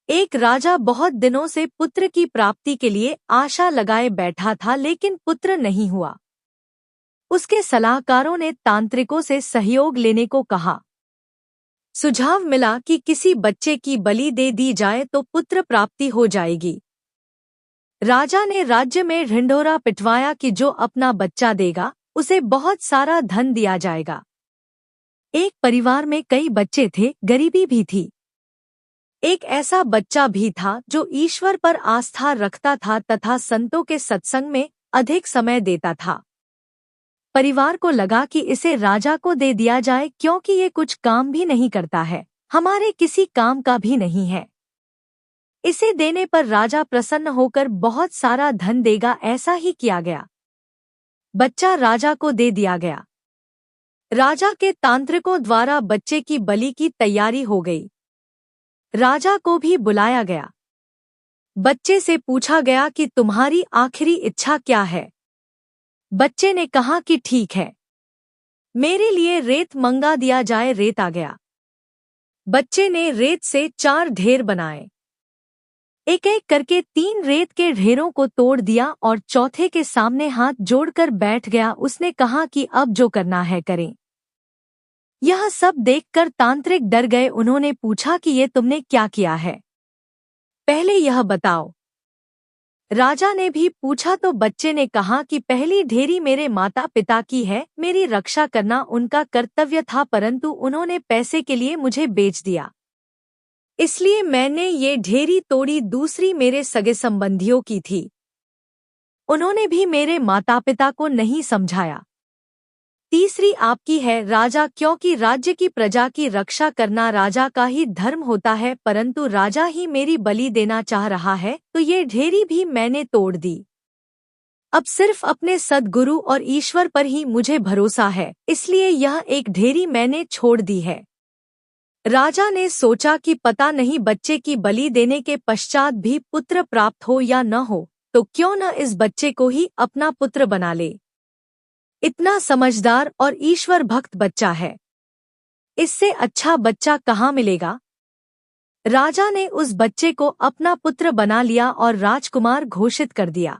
एक राजा बहुत दिनों से पुत्र की प्राप्ति के लिए आशा लगाए बैठा था, लेकिन पुत्र नहीं हुआ। उसके सलाहकारों ने तांत्रिकों से सहयोग लेने को कहा। सुझाव मिला कि किसी बच्चे की बलि दे दी जाए तो पुत्र प्राप्ति हो जाएगी। राजा ने राज्य में ढिंढोरा पिटवाया कि जो अपना बच्चा देगा उसे बहुत सारा धन दिया जाएगा। एक परिवार में कई बच्चे थे, गरीबी भी थी। एक ऐसा बच्चा भी था जो ईश्वर पर आस्था रखता था तथा संतों के सत्संग में अधिक समय देता था। परिवार को लगा कि इसे राजा को दे दिया जाए, क्योंकि ये कुछ काम भी नहीं करता है, हमारे किसी काम का भी नहीं है। इसे देने पर राजा प्रसन्न होकर बहुत सारा धन देगा, ऐसा ही किया गया। बच्चा राजा को दे दिया गया। राजा के तांत्रिकों द्वारा बच्चे की बलि की तैयारी हो गई। राजा को भी बुलाया गया। बच्चे से पूछा गया कि तुम्हारी आखिरी इच्छा क्या है। बच्चे ने कहा कि ठीक है, मेरे लिए रेत मंगा दिया जाए। रेत आ गया। बच्चे ने रेत से 4 ढेर बनाए। एक एक करके 3 रेत के ढेरों को तोड़ दिया और चौथे के सामने हाथ जोड़कर बैठ गया। उसने कहा कि अब जो करना है करें। यह सब देखकर तांत्रिक डर गए। उन्होंने पूछा कि ये तुमने क्या किया है, पहले यह बताओ। राजा ने भी पूछा तो बच्चे ने कहा कि पहली ढेरी मेरे माता पिता की है, मेरी रक्षा करना उनका कर्तव्य था, परंतु उन्होंने पैसे के लिए मुझे बेच दिया, इसलिए मैंने ये ढेरी तोड़ी। दूसरी मेरे सगे संबंधियों की थी, उन्होंने भी मेरे माता पिता को नहीं समझाया। तीसरी आपकी है राजा, क्योंकि राज्य की प्रजा की रक्षा करना राजा का ही धर्म होता है, परंतु राजा ही मेरी बलि देना चाह रहा है तो ये ढेरी भी मैंने तोड़ दी। अब सिर्फ अपने सद्गुरु और ईश्वर पर ही मुझे भरोसा है, इसलिए यह एक ढेरी मैंने छोड़ दी है। राजा ने सोचा कि पता नहीं बच्चे की बलि देने के पश्चात भी पुत्र प्राप्त हो या न हो, तो क्यों न इस बच्चे को ही अपना पुत्र बना ले। इतना समझदार और ईश्वर भक्त बच्चा है, इससे अच्छा बच्चा कहाँ मिलेगा। राजा ने उस बच्चे को अपना पुत्र बना लिया और राजकुमार घोषित कर दिया।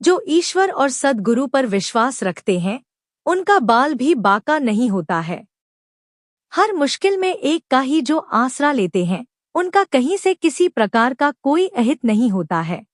जो ईश्वर और सद्गुरु पर विश्वास रखते हैं उनका बाल भी बाका नहीं होता है। हर मुश्किल में एक का ही जो आसरा लेते हैं उनका कहीं से किसी प्रकार का कोई अहित नहीं होता है।